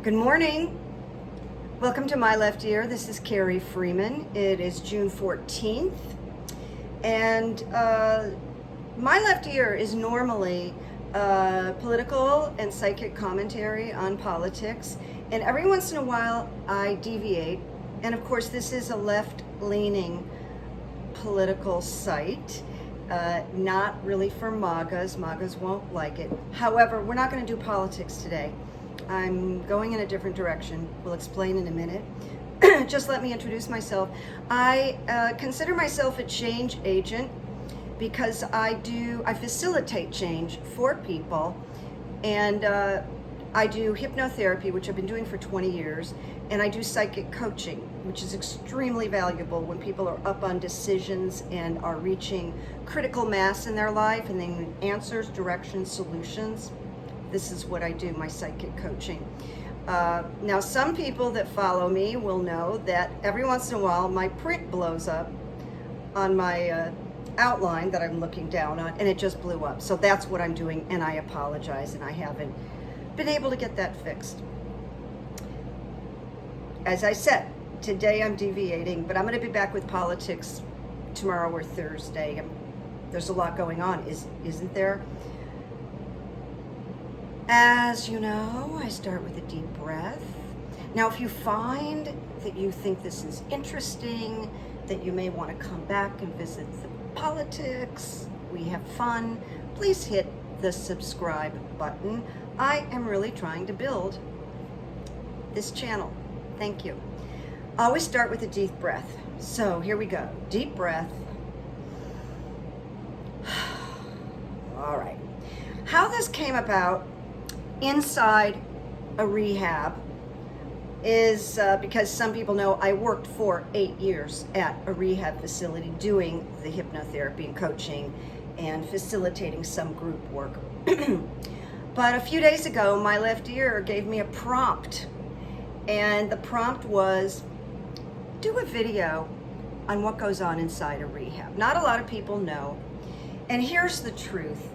Good morning. Welcome to My Left Ear. This is Carrie Freeman. It is June 14th. And My Left Ear is normally political and psychic commentary on politics. And every once in a while, I deviate. And of course, this is a left-leaning political site. Not really for MAGAs. MAGAs won't like it. However, we're not going to do politics today. I'm going in a different direction. We'll explain in a minute. Just let me introduce myself. I consider myself a change agent because I facilitate change for people, and I do hypnotherapy, which I've been doing for 20 years, and I do psychic coaching, which is extremely valuable when people are up on decisions and are reaching critical mass in their life and they need answers, directions, solutions. This is what I do, my psychic coaching. Now, some people that follow me will know that every once in a while my print blows up on my outline that I'm looking down on, and it just blew up. So that's what I'm doing, and I apologize, and I haven't been able to get that fixed. As I said, today I'm deviating, but I'm going to be back with politics tomorrow or Thursday. There's a lot going on, isn't there? As you know, I start with a deep breath. Now, if you find that you think this is interesting, that you may want to come back and visit the politics, we have fun, please hit the subscribe button. I am really trying to build this channel. Thank you. Always start with a deep breath. So here we go. Deep breath. All right. How this came about inside a rehab is because some people know I worked for 8 years at a rehab facility doing the hypnotherapy and coaching and facilitating some group work. But a few days ago, my left ear gave me a prompt, and the prompt was, do a video on what goes on inside a rehab. Not a lot of people know, and here's the truth.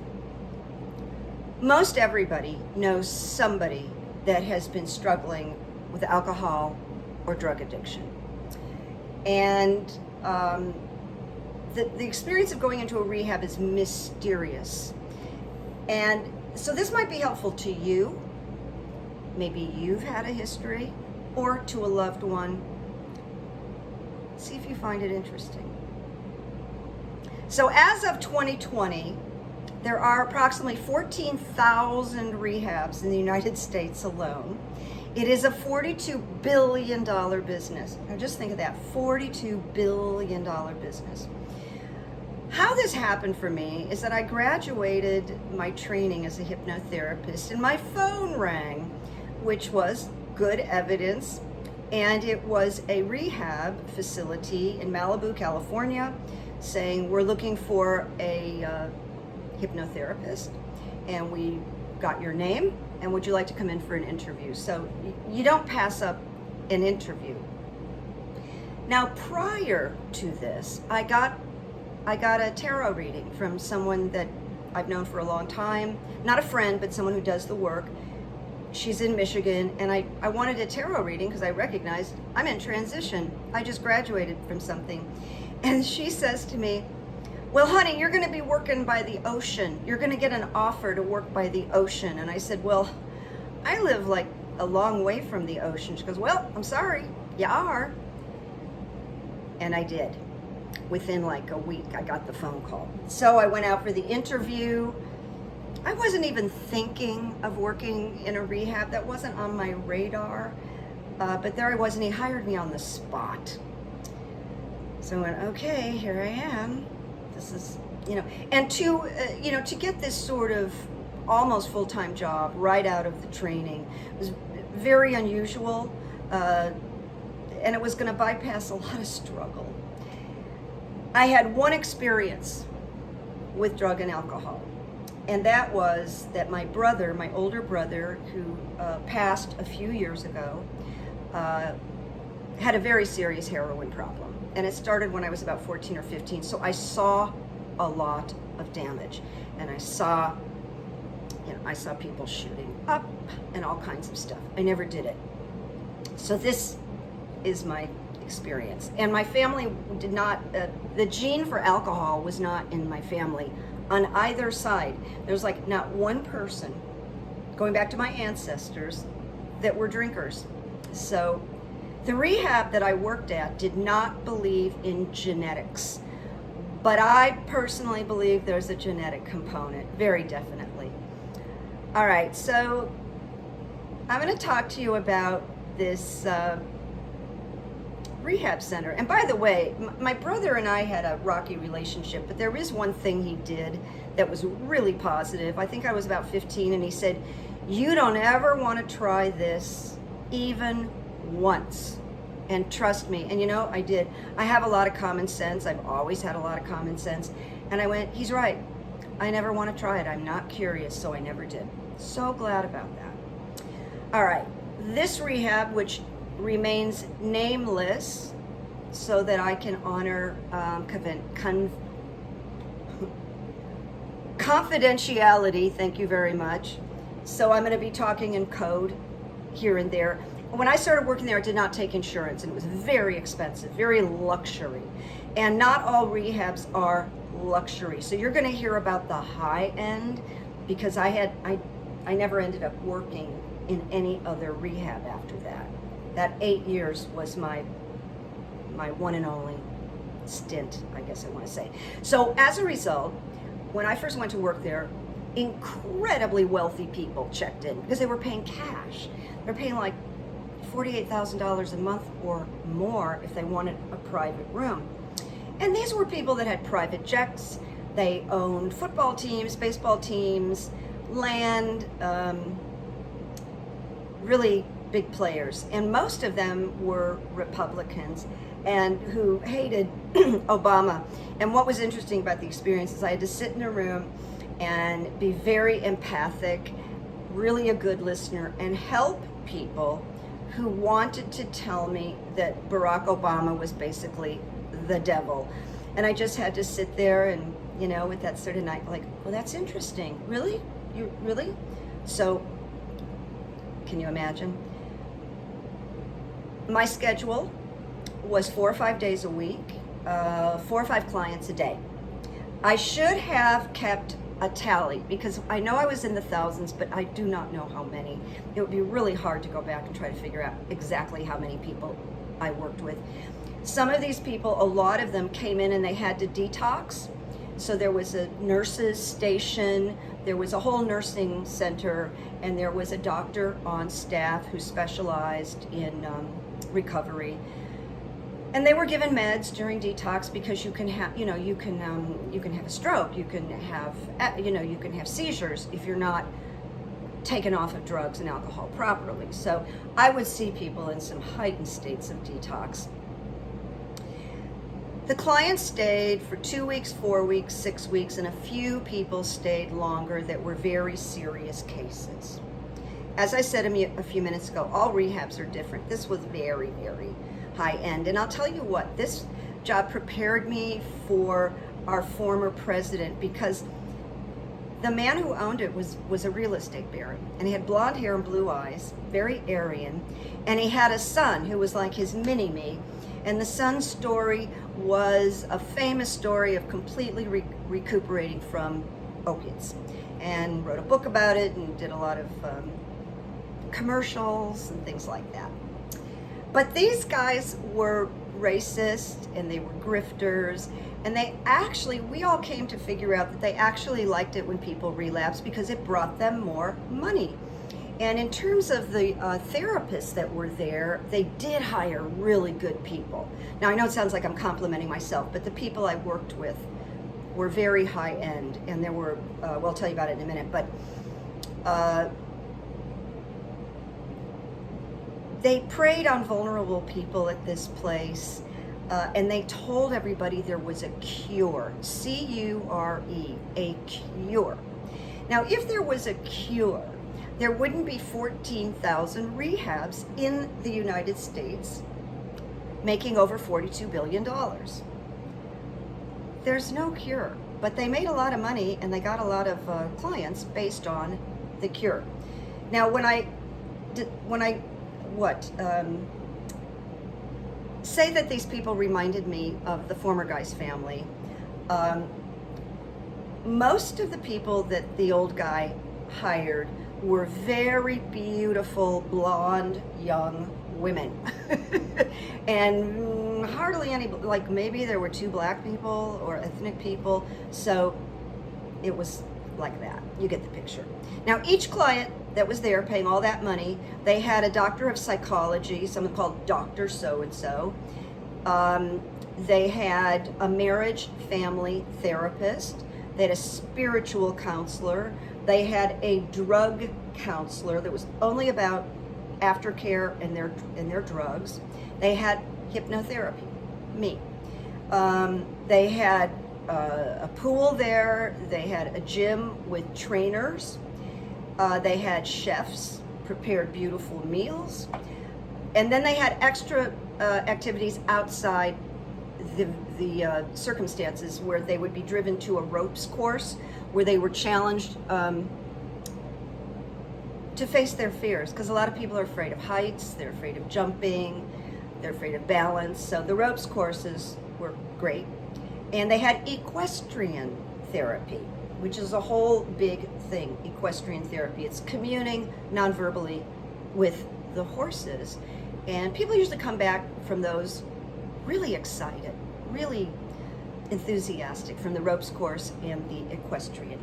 Most everybody knows somebody that has been struggling with alcohol or drug addiction. And the experience of going into a rehab is mysterious. And so this might be helpful to you. Maybe you've had a history, or to a loved one. See if you find it interesting. So as of 2020, there are approximately 14,000 rehabs in the United States alone. It is a $42 billion business. Now just think of that, $42 billion business. How this happened for me is that I graduated my training as a hypnotherapist, and my phone rang, which was good evidence, and it was a rehab facility in Malibu, California, saying we're looking for a hypnotherapist, and we got your name, and would you like to come in for an interview? So you don't pass up an interview. Now, prior to this, I got a tarot reading from someone that I've known for a long time, not a friend, but someone who does the work. She's in Michigan, and I wanted a tarot reading because I recognized I'm in transition. I just graduated from something. And she says to me, well, honey, you're going to be working by the ocean. You're going to get an offer to work by the ocean. And I said, well, I live like a long way from the ocean. She goes, well, I'm sorry, you are. And I did. Within like a week, I got the phone call. So I went out for the interview. I wasn't even thinking of working in a rehab. That wasn't on my radar. But there I was, and he hired me on the spot. So I went, okay, here I am. This is, and to get this sort of almost full-time job right out of the training was very unusual, and it was going to bypass a lot of struggle. I had one experience with drug and alcohol, and that was that my brother, my older brother, who passed a few years ago, had a very serious heroin problem. And it started when I was about 14 or 15. So I saw a lot of damage, and I saw I saw people shooting up and all kinds of stuff. I never did it. So this is my experience. And my family did not, the gene for alcohol was not in my family on either side. There's like not one person, going back to my ancestors, that were drinkers. So the rehab that I worked at did not believe in genetics, but I personally believe there's a genetic component, very definitely. All right, so I'm going to talk to you about this rehab center. And by the way, my brother and I had a rocky relationship, but there is one thing he did that was really positive. I think I was about 15, and he said, "You don't ever want to try this even once." And trust me, and I did. I have a lot of common sense. I've always had a lot of common sense. And I went, he's right. I never want to try it. I'm not curious, so I never did. So glad about that. All right, this rehab, which remains nameless so that I can honor confidentiality, thank you very much. So I'm going to be talking in code here and there. When I started working there, I did not take insurance, and it was very expensive, very luxury. And not all rehabs are luxury. So you're going to hear about the high end, because I never ended up working in any other rehab after that. That 8 years was my one and only stint, I guess I want to say. So as a result, when I first went to work there, incredibly wealthy people checked in because they were paying cash. They're paying like $48,000 a month or more if they wanted a private room. And these were people that had private jets. They owned football teams, baseball teams, land, really big players. And most of them were Republicans and who hated Obama. And what was interesting about the experience is I had to sit in a room and be very empathic, really a good listener, and help people who wanted to tell me that Barack Obama was basically the devil. And I just had to sit there and, with that sort of night, like, well, that's interesting. Really? You really? So, can you imagine? My schedule was 4 or 5 days a week, 4 or 5 clients a day. I should have kept a tally because I know I was in the thousands, but I do not know how many. It would be really hard to go back and try to figure out exactly how many people I worked with. Some of these people, a lot of them came in and they had to detox. So there was a nurse's station, there was a whole nursing center, and there was a doctor on staff who specialized in recovery. And they were given meds during detox because you can have, you can have a stroke, you can have seizures if you're not taken off of drugs and alcohol properly. So I would see people in some heightened states of detox. The clients stayed for 2 weeks, 4 weeks, 6 weeks, and a few people stayed longer that were very serious cases. As I said a few minutes ago, all rehabs are different. This was very, very high end. And I'll tell you what, this job prepared me for our former president because the man who owned it was a real estate baron, and he had blonde hair and blue eyes, very Aryan, and he had a son who was like his mini-me, and the son's story was a famous story of completely recuperating from opiates, and wrote a book about it and did a lot of commercials and things like that. But these guys were racist and they were grifters, and we all came to figure out that they actually liked it when people relapsed because it brought them more money. And in terms of the therapists that were there, they did hire really good people. Now I know it sounds like I'm complimenting myself, but the people I worked with were very high end, and there were, well, I'll tell you about it in a minute, but they preyed on vulnerable people at this place, and they told everybody there was a cure, C-U-R-E, a cure. Now, if there was a cure, there wouldn't be 14,000 rehabs in the United States making over $42 billion. There's no cure, but they made a lot of money and they got a lot of clients based on the cure. Now, say that these people reminded me of the former guy's family. Most of the people that the old guy hired were very beautiful, blonde, young women. And hardly any, like maybe there were 2 black people or ethnic people. So it was like that. You get the picture. Now, each client that was there paying all that money, they had a doctor of psychology, someone called Dr. So-and-so. They had a marriage family therapist. They had a spiritual counselor. They had a drug counselor that was only about aftercare and their drugs. They had hypnotherapy, me. They had a pool there. They had a gym with trainers. They had chefs, prepared beautiful meals. And then they had extra activities outside the circumstances, where they would be driven to a ropes course where they were challenged to face their fears, because a lot of people are afraid of heights, they're afraid of jumping, they're afraid of balance. So the ropes courses were great. And they had equestrian therapy, which is a whole big thing, equestrian therapy. It's communing non-verbally with the horses. And people usually come back from those really excited, really enthusiastic from the ropes course and the equestrian.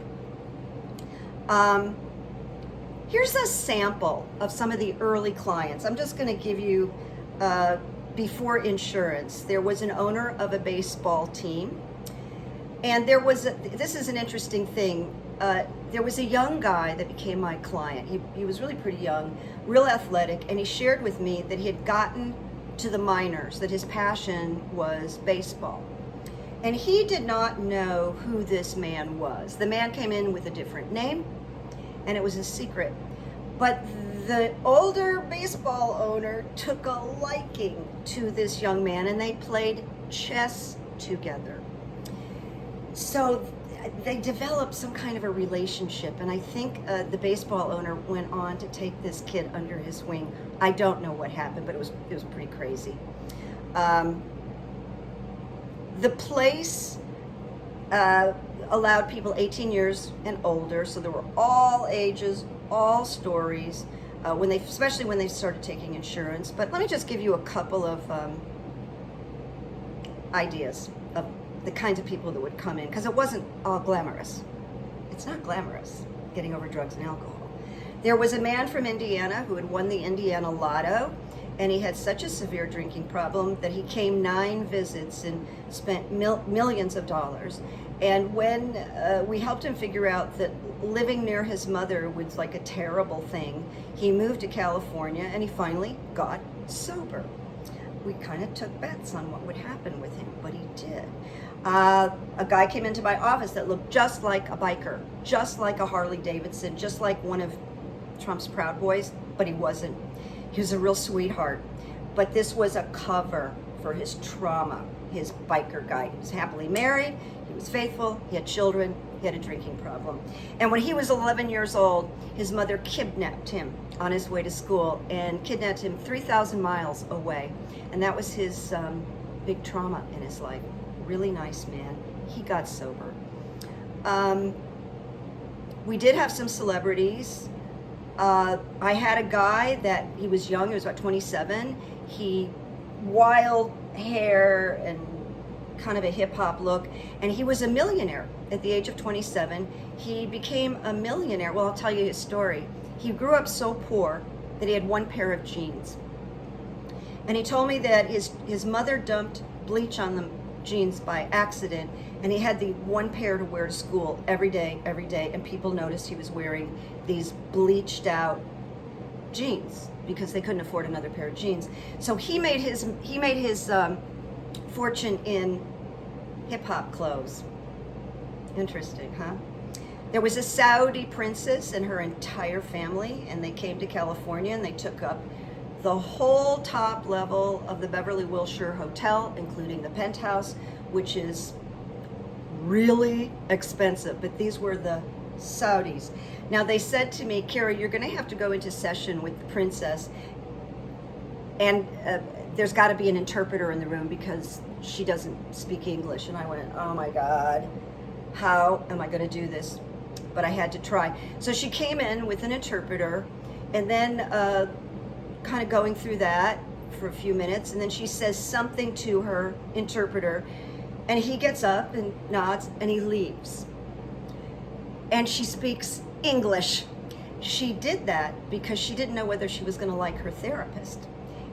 Here's a sample of some of the early clients. I'm just going to give you before insurance. There was an owner of a baseball team, and this is an interesting thing. There was a young guy that became my client. He was really pretty young, real athletic, and he shared with me that he had gotten to the minors, that his passion was baseball. And he did not know who this man was. The man came in with a different name, and it was a secret. But the older baseball owner took a liking to this young man, and they played chess together. So they developed some kind of a relationship, and I think the baseball owner went on to take this kid under his wing. I don't know what happened, but it was pretty crazy. The place allowed people 18 years and older, so there were all ages, all stories, especially when they started taking insurance. But let me just give you a couple of ideas of the kinds of people that would come in, because it wasn't all glamorous. It's not glamorous, getting over drugs and alcohol. There was a man from Indiana who had won the Indiana Lotto, and he had such a severe drinking problem that he came 9 visits and spent millions of dollars. And when we helped him figure out that living near his mother was like a terrible thing, he moved to California, and he finally got sober. We kind of took bets on what would happen with him, but he did. A guy came into my office that looked just like a biker, just like a Harley Davidson, just like one of Trump's Proud Boys, but he wasn't. He was a real sweetheart. But this was a cover for his trauma, his biker guy. He was happily married, he was faithful, he had children, he had a drinking problem. And when he was 11 years old, his mother kidnapped him on his way to school and kidnapped him 3,000 miles away. And that was his big trauma in his life. Really nice man. He got sober. We did have some celebrities. I had a guy that he was young, he was about 27. He wild hair and kind of a hip hop look, and he was a millionaire at the age of 27. He became a millionaire. Well, I'll tell you his story. He grew up so poor that he had 1 pair of jeans. And he told me that his mother dumped bleach on the jeans by accident, and he had the 1 pair to wear to school every day, and people noticed he was wearing these bleached out jeans because they couldn't afford another pair of jeans. So he made his fortune in hip-hop clothes. Interesting, huh? There was a Saudi princess and her entire family, and they came to California, and they took up the whole top level of the Beverly Wilshire Hotel, including the penthouse, which is really expensive, but these were the Saudis. Now they said to me, Kara, you're going to have to go into session with the princess, and there's got to be an interpreter in the room because she doesn't speak English. And I went, oh my God, how am I going to do this? But I had to try. So she came in with an interpreter, and then kind of going through that for a few minutes, and then she says something to her interpreter, and he gets up and nods, and he leaves. And she speaks English. She did that because she didn't know whether she was going to like her therapist,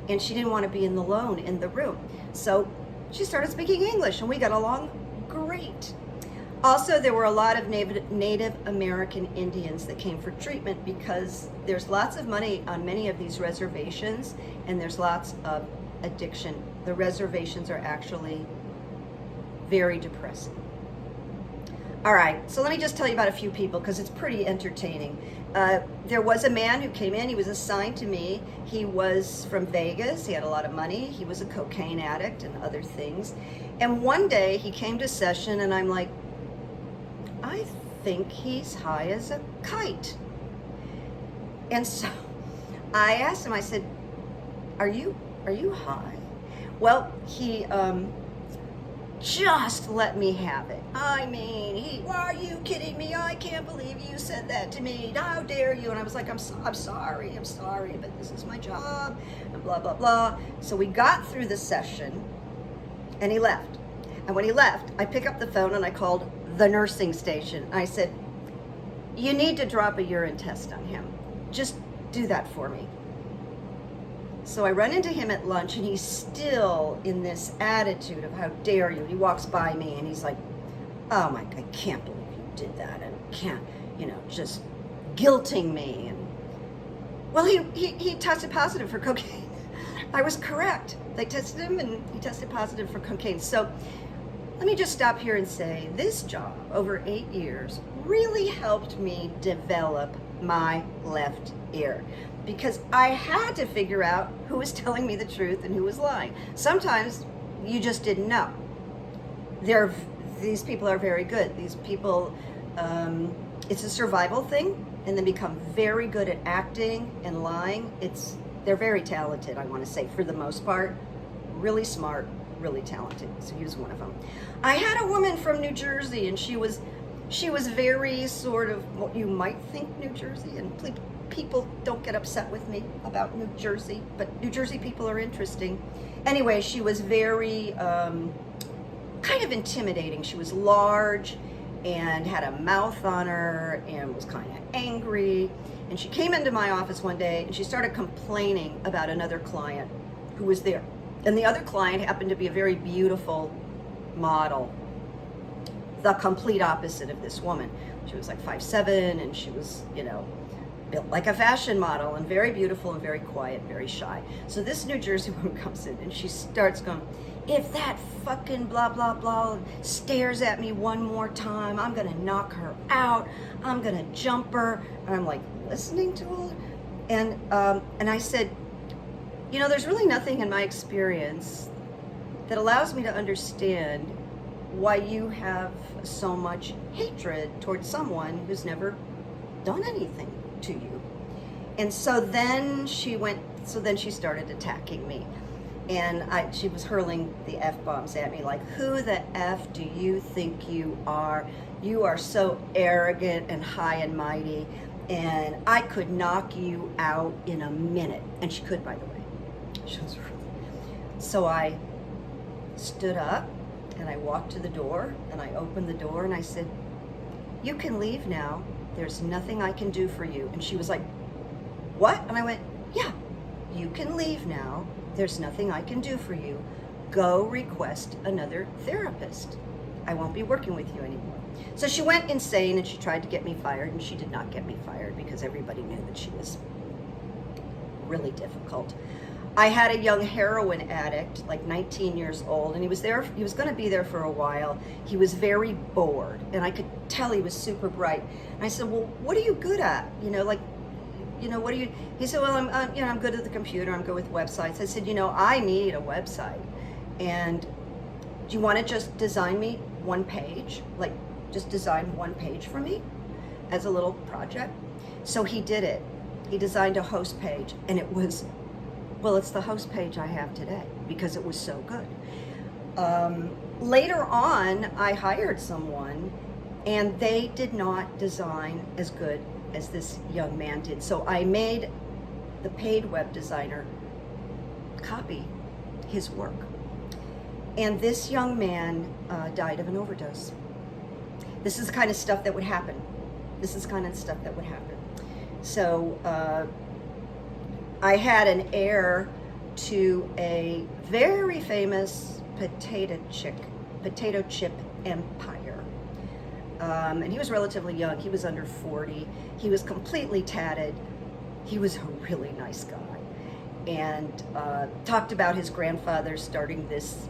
and she didn't want to be alone in the room. So she started speaking English, and we got along great. Also, there were a lot of Native American Indians that came for treatment because there's lots of money on many of these reservations, and there's lots of addiction. The reservations are actually very depressing. All right, so let me just tell you about a few people because it's pretty entertaining. There was a man who came in, he was assigned to me. He was from Vegas, he had a lot of money, he was a cocaine addict and other things. And one day he came to session and I'm like, I think he's high as a kite. And so I asked him, I said, are you high? Well, he just let me have it. I mean, why are you kidding me? I can't believe you said that to me. How dare you? And I was like, I'm sorry, but this is my job, and blah, blah, blah. So we got through the session, and he left. And when he left, I picked up the phone and I called the nursing station. I said, you need to drop a urine test on him. Just do that for me. So I run into him at lunch, and he's still in this attitude of how dare you. He walks by me and he's like, oh my, I can't believe you did that, and can't, just guilting me. And well, he tested positive for cocaine. I was correct. They tested him and he tested positive for cocaine. So let me just stop here and say this job over 8 years really helped me develop my left ear, because I had to figure out who was telling me the truth and who was lying. Sometimes you just didn't know. These people are very good. These people, it's a survival thing, and they become very good at acting and lying. They're very talented, I want to say, for the most part. Really smart, really talented. So he was one of them. I had a woman from New Jersey, and she was very sort of what you might think New Jersey, and people don't get upset with me about New Jersey, but New Jersey people are interesting. Anyway, she was very kind of intimidating. She was large and had a mouth on her and was kind of angry. And she came into my office one day and she started complaining about another client who was there. And the other client happened to be a very beautiful model, the complete opposite of this woman. She was like 5'7", and she was, built like a fashion model, and very beautiful and very quiet, very shy. So this New Jersey woman comes in and she starts going, if that fucking blah, blah, blah stares at me one more time, I'm gonna knock her out. I'm gonna jump her. And I'm like listening to her. And I said, there's really nothing in my experience that allows me to understand why you have so much hatred towards someone who's never done anything to you. And so then she started attacking me, and she was hurling the F-bombs at me, like, who the F do you think you are? You are so arrogant and high and mighty, and I could knock you out in a minute. And she could, by the way. So I stood up and I walked to the door and I opened the door and I said, you can leave now. There's nothing I can do for you. And she was like, what? And I went, yeah, you can leave now. There's nothing I can do for you. Go request another therapist. I won't be working with you anymore. So she went insane and she tried to get me fired, and she did not get me fired because everybody knew that she was really difficult. I had a young heroin addict, like 19 years old, and he was going to be there for a while. He was very bored, and I could tell he was super bright. And I said, well, what are you good at? What do you, he said, well, I'm good at the computer. I'm good with websites. I said, I need a website. And do you want to just design me one page? Like, just design one page for me? as a little project. So he did it. He designed a host page, and it was, well, it's the host page I have today because it was so good. Later on, I hired someone, and they did not design as good as this young man did. So I made the paid web designer copy his work. And this young man died of an overdose. This is the kind of stuff that would happen. So I had an heir to a very famous potato chip empire. And he was relatively young. He was under 40. He was completely tatted. He was a really nice guy. And talked about his grandfather starting this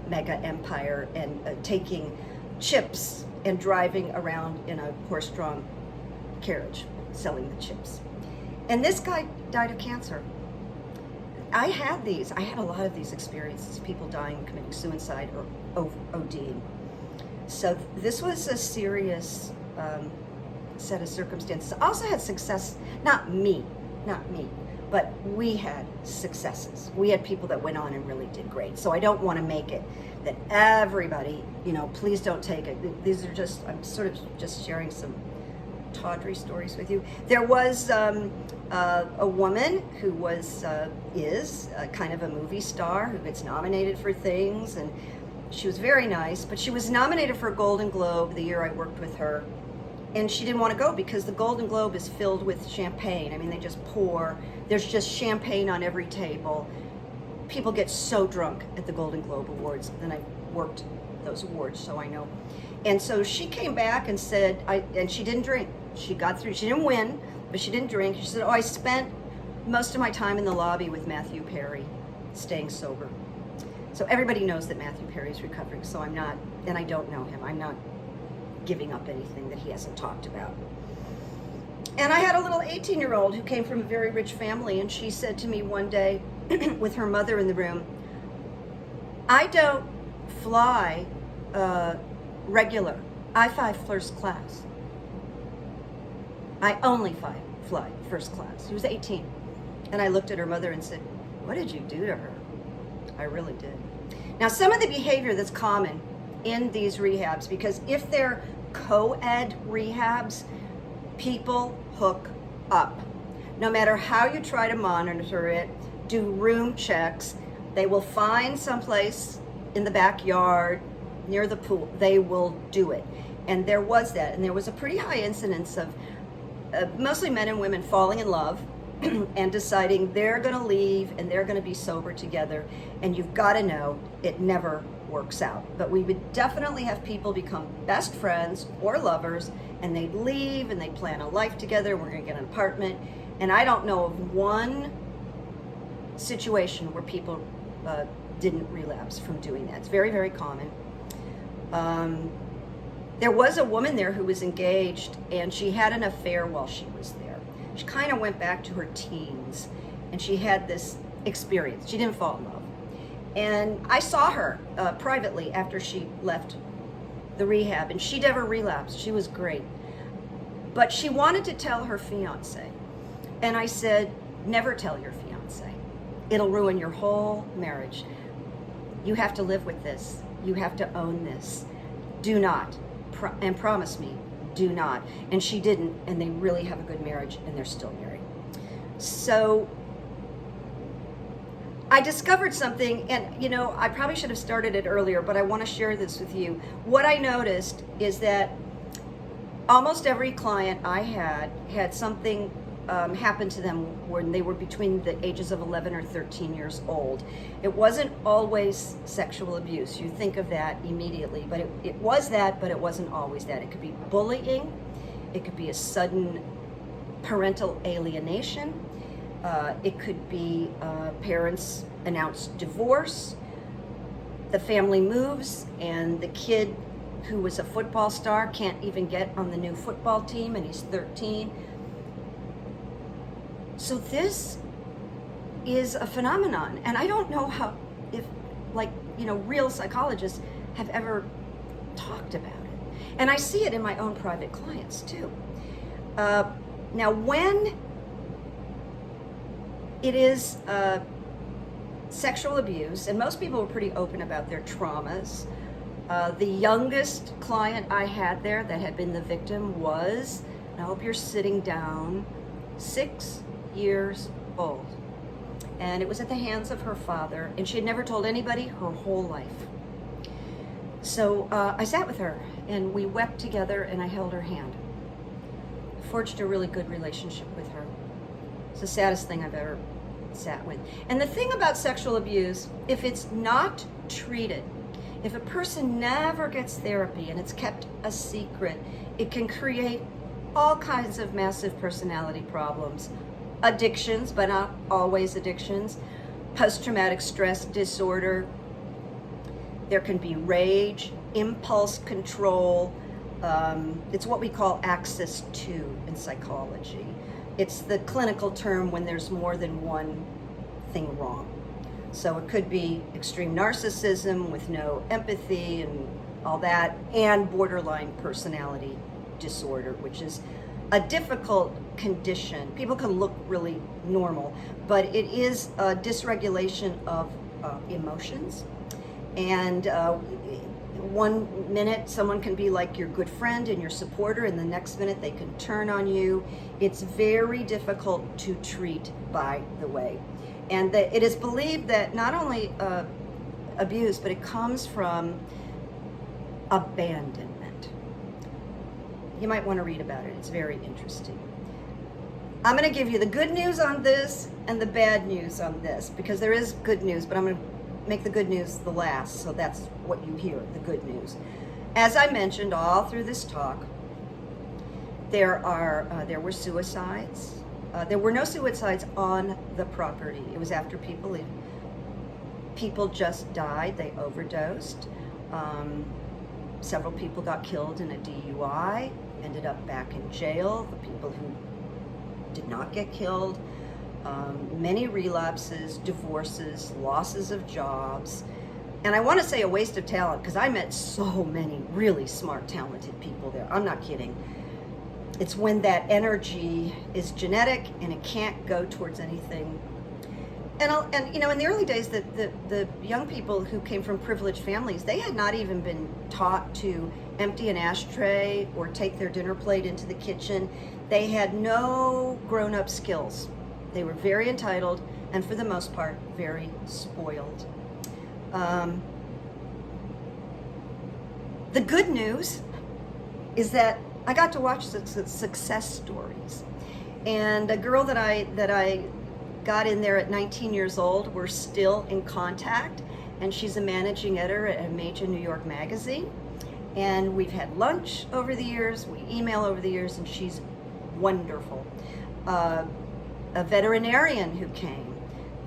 mega empire and taking chips and driving around in a horse-drawn carriage, selling the chips. And this guy died of cancer. I had a lot of these experiences, people dying, committing suicide, or ODing. So this was a serious set of circumstances. I also had success, not me, but we had successes. We had people that went on and really did great. So I don't want to make it that everybody, please don't take it. These are just, I'm sort of just sharing some tawdry stories with you. There was a woman who is kind of a movie star who gets nominated for things, and she was very nice, but she was nominated for a Golden Globe the year I worked with her, and she didn't want to go because the Golden Globe is filled with champagne. I mean, they just pour. There's just champagne on every table. People get so drunk at the Golden Globe Awards, and I worked those awards, so I know. And so she came back and said, and she didn't drink. She got through. She didn't win, but she didn't drink. She said, I spent most of my time in the lobby with Matthew Perry, staying sober. So everybody knows that Matthew Perry is recovering, so I'm not, and I don't know him, I'm not giving up anything that he hasn't talked about. And I had a little 18-year-old who came from a very rich family, and she said to me one day, with her mother in the room, I don't fly regular. I fly first class. I only fly first class. She was 18. And I looked at her mother and said, what did you do to her? I really did. Now, some of the behavior that's common in these rehabs, because if they're co-ed rehabs, people hook up. No matter how you try to monitor it, do room checks, they will find someplace in the backyard, near the pool, they will do it. And there was that, and there was a pretty high incidence of mostly men and women falling in love and deciding they're going to leave and they're going to be sober together. And you've got to know it never works out. But we would definitely have people become best friends or lovers, and they'd leave and they'd plan a life together. We're going to get an apartment. And I don't know of one situation where people didn't relapse from doing that. It's very, very common. There was a woman there who was engaged, and she had an affair while she was there. She kind of went back to her teens, and she had this experience. She didn't fall in love. And I saw her privately after she left the rehab, and she never relapsed. She was great. But she wanted to tell her fiance. And I said, never tell your fiance. It'll ruin your whole marriage. You have to live with this. You have to own this. Do not. And promise me, do not. And she didn't, and they really have a good marriage, and they're still married. So I discovered something, and I probably should have started it earlier, but I want to share this with you. What I noticed is that almost every client I had something happen to them when they were between the ages of 11 or 13 years old. It wasn't always sexual abuse. You think of that immediately, but it was that, but it wasn't always that. It could be bullying. It could be a sudden parental alienation. It could be parents announce divorce. The family moves, and the kid who was a football star can't even get on the new football team, and he's 13. So this is a phenomenon, and I don't know if real psychologists have ever talked about it. And I see it in my own private clients too. Now, when it is sexual abuse, and most people were pretty open about their traumas. The youngest client I had there that had been the victim was, and I hope you're sitting down, 6 years old. And it was at the hands of her father, and she had never told anybody her whole life. So I sat with her, and we wept together, and I held her hand. Forged a really good relationship with her. It's the saddest thing I've ever sat with. And the thing about sexual abuse, if it's not treated, if a person never gets therapy and it's kept a secret, it can create all kinds of massive personality problems. Addictions, but not always addictions. Post-traumatic stress disorder. There can be rage, impulse control. It's what we call axis 2 in psychology. It's the clinical term when there's more than one thing wrong. So it could be extreme narcissism with no empathy and all that, and borderline personality disorder, which is a difficult condition. People can look really normal, but it is a dysregulation of emotions. And one minute someone can be like your good friend and your supporter, and the next minute they can turn on you. It's very difficult to treat, by the way. And it is believed that not only abuse, but it comes from abandonment. You might want to read about it. It's very interesting. I'm going to give you the good news on this and the bad news on this, because there is good news, but I'm going to make the good news the last, so that's what you hear, the good news. As I mentioned all through this talk, there were suicides. There were no suicides on the property. It was after people just died. They overdosed. Several people got killed in a DUI, ended up back in jail. The people who did not get killed. Many relapses, divorces, losses of jobs. And I want to say a waste of talent, because I met so many really smart, talented people there. I'm not kidding. It's when that energy is genetic and it can't go towards anything. And you know, in the early days, the young people who came from privileged families, they had not even been taught to empty an ashtray or take their dinner plate into the kitchen. They had no grown-up skills. They were very entitled and, for the most part, very spoiled. The good news is that I got to watch the success stories. And a girl that I got in there at 19 years old, we're still in contact, and she's a managing editor at a major New York magazine. And we've had lunch over the years, we email over the years, and she's wonderful. A veterinarian who came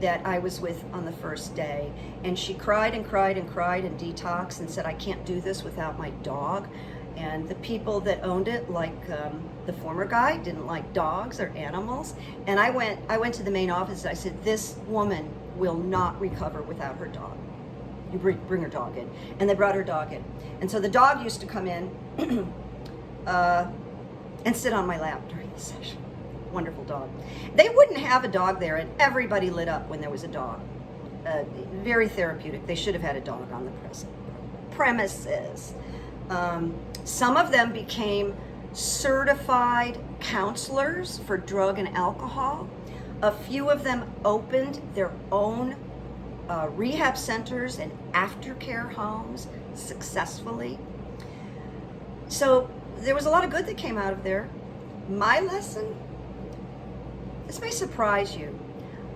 that I was with on the first day, and she cried and cried and cried and detoxed and said, I can't do this without my dog. And the people that owned it, like the former guy, didn't like dogs or animals. And I went to the main office and I said, this woman will not recover without her dog. You bring her dog in. And they brought her dog in. And so the dog used to come in and sit on my lap during the session. Wonderful dog. They wouldn't have a dog there, and everybody lit up when there was a dog. Very therapeutic. They should have had a dog on the premises. Some of them became certified counselors for drug and alcohol. A few of them opened their own rehab centers and aftercare homes successfully. So there was a lot of good that came out of there. My lesson, this may surprise you,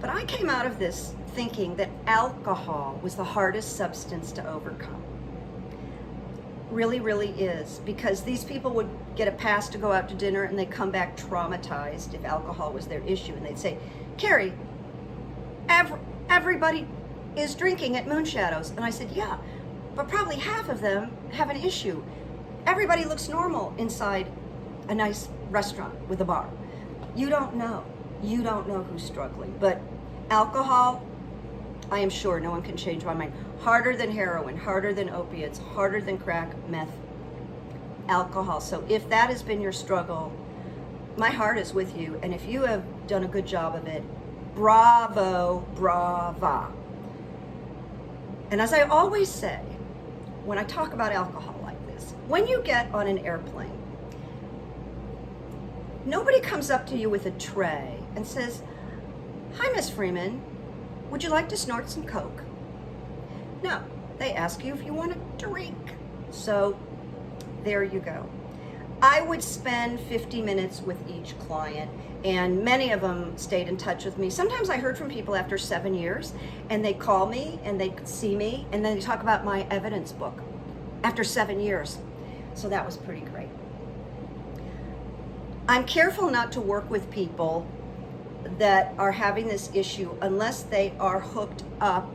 but I came out of this thinking that alcohol was the hardest substance to overcome. Really, really is, because these people would get a pass to go out to dinner and they come back traumatized if alcohol was their issue, and they'd say, Carrie, everybody is drinking at Moonshadows. And I said, yeah, but probably half of them have an issue. Everybody looks normal inside a nice restaurant with a bar. You don't know. You don't know who's struggling. But alcohol, I am sure no one can change my mind. Harder than heroin, harder than opiates, harder than crack, meth, alcohol. So if that has been your struggle, my heart is with you, and if you have done a good job of it, bravo, brava. And as I always say, when I talk about alcohol like this, when you get on an airplane, nobody comes up to you with a tray and says, "Hi, Miss Freeman, would you like to snort some Coke?" No, they ask you if you want a drink. So there you go. I would spend 50 minutes with each client, and many of them stayed in touch with me. Sometimes I heard from people after 7 years, and they call me and they see me, and then they talk about my evidence book after 7 years. So that was pretty great. I'm careful not to work with people that are having this issue unless they are hooked up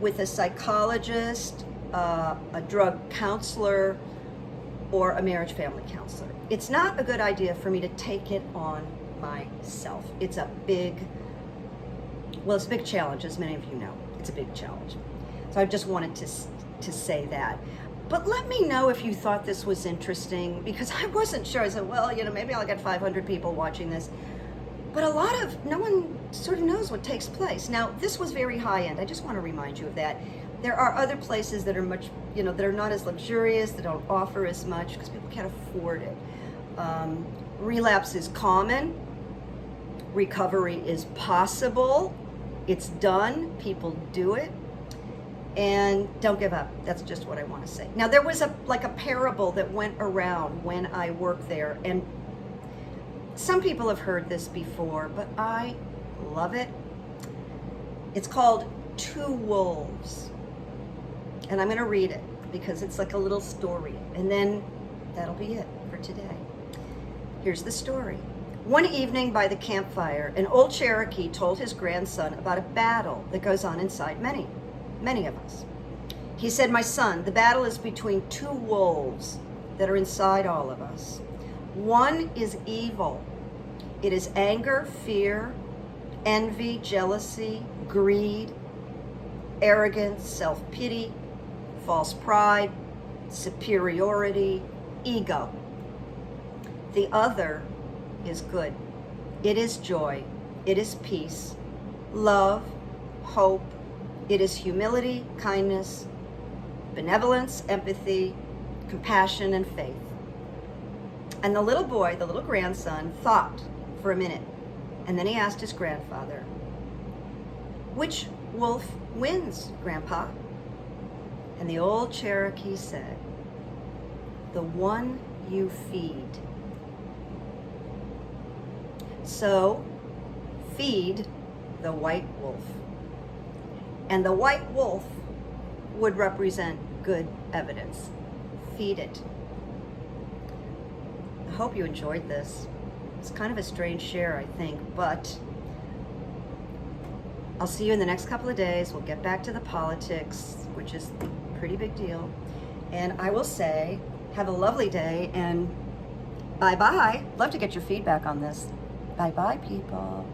with a psychologist, a drug counselor, or a marriage family counselor. It's not a good idea for me to take it on myself. It's a big challenge, as many of you know. It's a big challenge. So I just wanted to say that. But let me know if you thought this was interesting, because I wasn't sure. I said, well, maybe I'll get 500 people watching this. But no one sort of knows what takes place. Now, this was very high end. I just want to remind you of that. There are other places that are much, that are not as luxurious, that don't offer as much because people can't afford it. Relapse is common. Recovery is possible. It's done. People do it. And don't give up. That's just what I want to say. Now, there was a parable that went around when I worked there, and some people have heard this before, but I love it. It's called Two Wolves. And I'm going to read it because it's like a little story. And then that'll be it for today. Here's the story. One evening by the campfire, an old Cherokee told his grandson about a battle that goes on inside many of us. He said, "My son, the battle is between two wolves that are inside all of us. One is evil. It is anger, fear, envy, jealousy, greed, arrogance, self-pity, false pride, superiority, ego. The other is good. It is joy. It is peace, love, hope. It is humility, kindness, benevolence, empathy, compassion, and faith." And the little boy, the little grandson, thought for a minute, and then he asked his grandfather, "Which wolf wins, Grandpa?" And the old Cherokee said, "The one you feed." So, feed the white wolf. And the white wolf would represent good evidence. Feed it. I hope you enjoyed this. It's kind of a strange share, I think, but I'll see you in the next couple of days. We'll get back to the politics, which is a pretty big deal. And I will say, have a lovely day, and bye-bye. Love to get your feedback on this. Bye-bye, people.